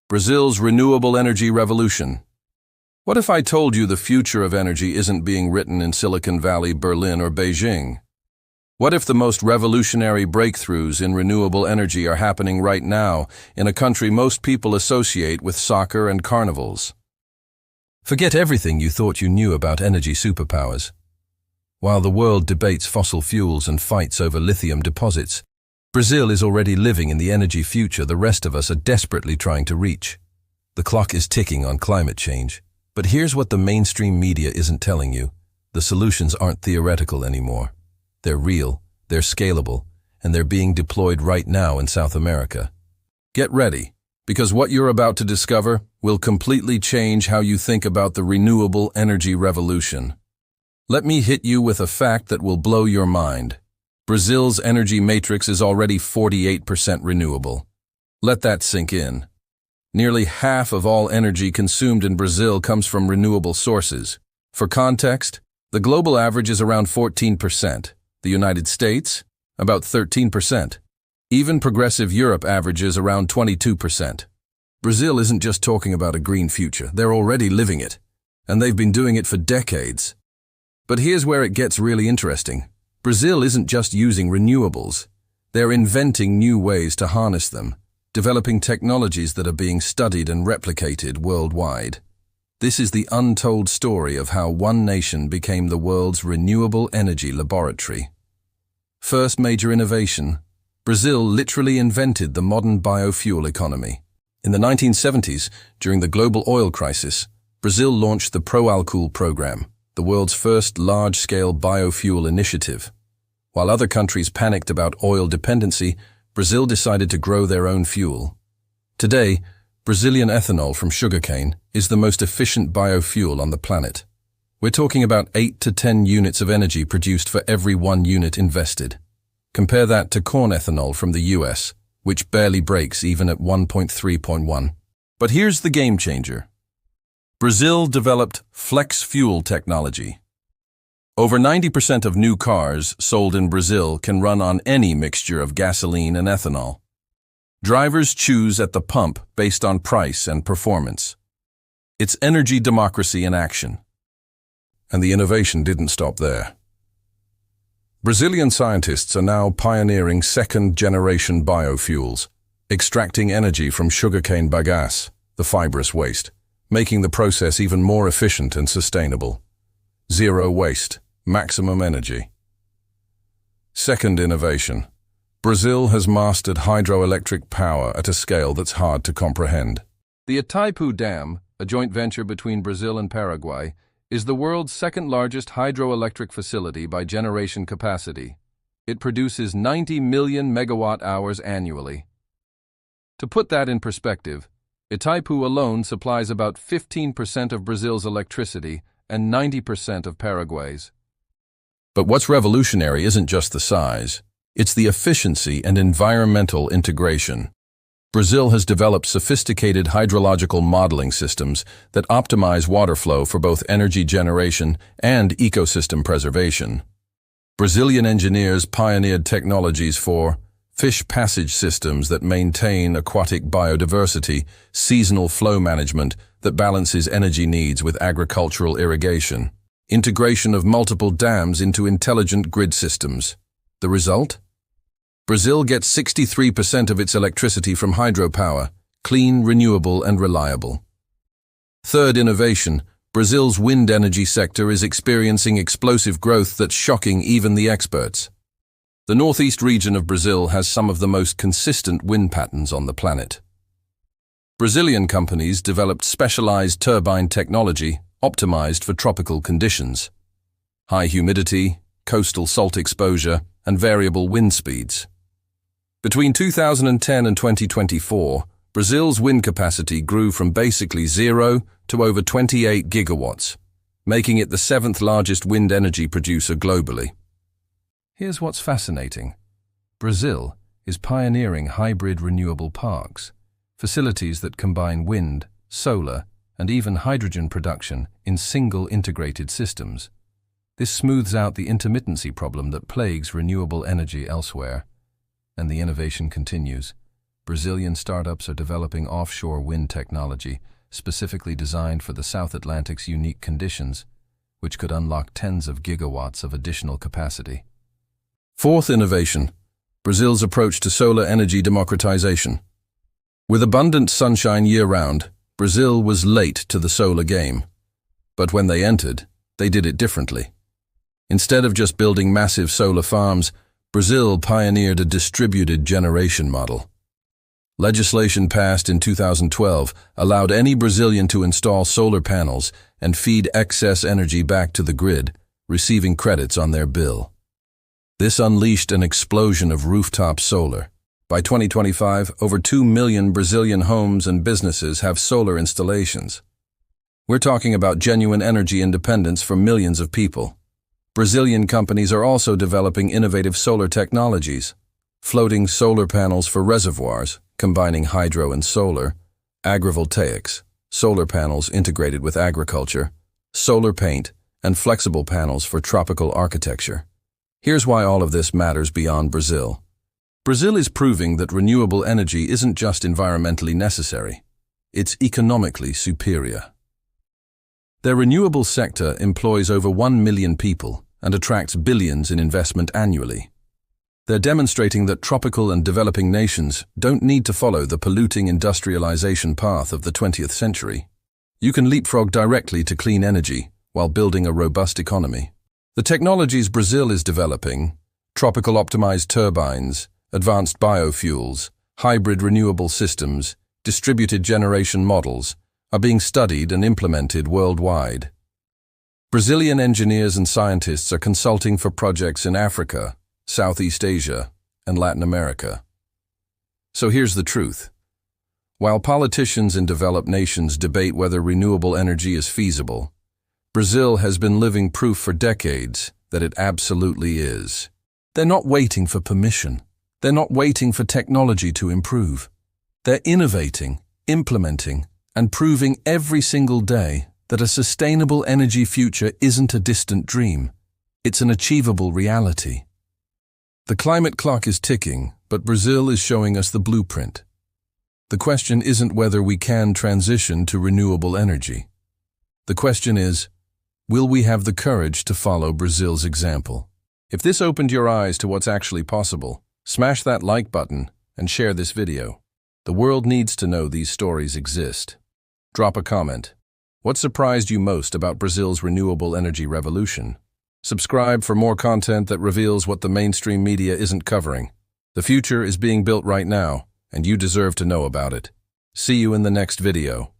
Brazil's renewable energy revolution. What if I told you the future of energy isn't being written in Silicon Valley, Berlin, or Beijing? What if the most revolutionary breakthroughs in renewable energy are happening right now in a country most people associate with soccer and carnivals? Forget everything you thought you knew about energy superpowers. While the world debates fossil fuels and fights over lithium deposits, Brazil is already living in the energy future the rest of us are desperately trying to reach. The clock is ticking on climate change. But here's what the mainstream media isn't telling you. The solutions aren't theoretical anymore. They're real, they're scalable, and they're being deployed right now in South America. Get ready, because what you're about to discover will completely change how you think about the renewable energy revolution. Let me hit you with a fact that will blow your mind. Brazil's energy matrix is already 48% renewable. Let that sink in. Nearly half of all energy consumed in Brazil comes from renewable sources. For context, the global average is around 14%. The United States, about 13%. Even progressive Europe averages around 22%. Brazil isn't just talking about a green future, they're already living it. And they've been doing it for decades. But here's where it gets really interesting. Brazil isn't just using renewables. They're inventing new ways to harness them, developing technologies that are being studied and replicated worldwide. This is the untold story of how one nation became the world's renewable energy laboratory. First major innovation, Brazil literally invented the modern biofuel economy. In the 1970s, during the global oil crisis, Brazil launched the ProAlcool program, the world's first large-scale biofuel initiative. While other countries panicked about oil dependency, Brazil decided to grow their own fuel. Today, Brazilian ethanol from sugarcane is the most efficient biofuel on the planet. We're talking about 8 to 10 units of energy produced for every 1 unit invested. Compare that to corn ethanol from the US, which barely breaks even at 1.3.1. But here's the game changer. Brazil developed flex fuel technology. Over 90% of new cars sold in Brazil can run on any mixture of gasoline and ethanol. Drivers choose at the pump based on price and performance. It's energy democracy in action. And the innovation didn't stop there. Brazilian scientists are now pioneering second-generation biofuels, extracting energy from sugarcane bagasse, the fibrous waste, making the process even more efficient and sustainable. Zero waste. Maximum energy. Second innovation. Brazil has mastered hydroelectric power at a scale that's hard to comprehend. The Itaipu Dam, a joint venture between Brazil and Paraguay, is the world's second-largest hydroelectric facility by generation capacity. It produces 90 million megawatt-hours annually. To put that in perspective, Itaipu alone supplies about 15% of Brazil's electricity and 90% of Paraguay's. But what's revolutionary isn't just the size, it's the efficiency and environmental integration. Brazil has developed sophisticated hydrological modeling systems that optimize water flow for both energy generation and ecosystem preservation. Brazilian engineers pioneered technologies for fish passage systems that maintain aquatic biodiversity, seasonal flow management that balances energy needs with agricultural irrigation, integration of multiple dams into intelligent grid systems. The result? Brazil gets 63% of its electricity from hydropower, clean, renewable, and reliable. Third innovation, Brazil's wind energy sector is experiencing explosive growth that's shocking even the experts. The northeast region of Brazil has some of the most consistent wind patterns on the planet. Brazilian companies developed specialized turbine technology optimized for tropical conditions, high humidity, coastal salt exposure, and variable wind speeds. Between 2010 and 2024, Brazil's wind capacity grew from basically zero to over 28 gigawatts, making it the 7th largest wind energy producer globally. Here's what's fascinating. Brazil is pioneering hybrid renewable parks, facilities that combine wind, solar, and even hydrogen production in single integrated systems. This smooths out the intermittency problem that plagues renewable energy elsewhere. And the innovation continues. Brazilian startups are developing offshore wind technology specifically designed for the South Atlantic's unique conditions, which could unlock tens of gigawatts of additional capacity. Fourth innovation, Brazil's approach to solar energy democratization. With abundant sunshine year-round, Brazil was late to the solar game. But when they entered, they did it differently. Instead of just building massive solar farms, Brazil pioneered a distributed generation model. Legislation passed in 2012 allowed any Brazilian to install solar panels and feed excess energy back to the grid, receiving credits on their bill. This unleashed an explosion of rooftop solar. By 2025, over 2 million Brazilian homes and businesses have solar installations. We're talking about genuine energy independence for millions of people. Brazilian companies are also developing innovative solar technologies. Floating solar panels for reservoirs, combining hydro and solar, agrivoltaics, solar panels integrated with agriculture, solar paint, and flexible panels for tropical architecture. Here's why all of this matters beyond Brazil. Brazil is proving that renewable energy isn't just environmentally necessary, it's economically superior. Their renewable sector employs over 1 million people and attracts billions in investment annually. They're demonstrating that tropical and developing nations don't need to follow the polluting industrialization path of the 20th century. You can leapfrog directly to clean energy while building a robust economy. The technologies Brazil is developing, tropical optimized turbines, advanced biofuels, hybrid renewable systems, distributed generation models, are being studied and implemented worldwide. Brazilian engineers and scientists are consulting for projects in Africa, Southeast Asia, and Latin America. So here's the truth. While politicians in developed nations debate whether renewable energy is feasible, Brazil has been living proof for decades that it absolutely is. They're not waiting for permission. They're not waiting for technology to improve. They're innovating, implementing, and proving every single day that a sustainable energy future isn't a distant dream. It's an achievable reality. The climate clock is ticking, but Brazil is showing us the blueprint. The question isn't whether we can transition to renewable energy. The question is, will we have the courage to follow Brazil's example? If this opened your eyes to what's actually possible, smash that like button and share this video. The world needs to know these stories exist. Drop a comment. What surprised you most about Brazil's renewable energy revolution? Subscribe for more content that reveals what the mainstream media isn't covering. The future is being built right now, and you deserve to know about it. See you in the next video.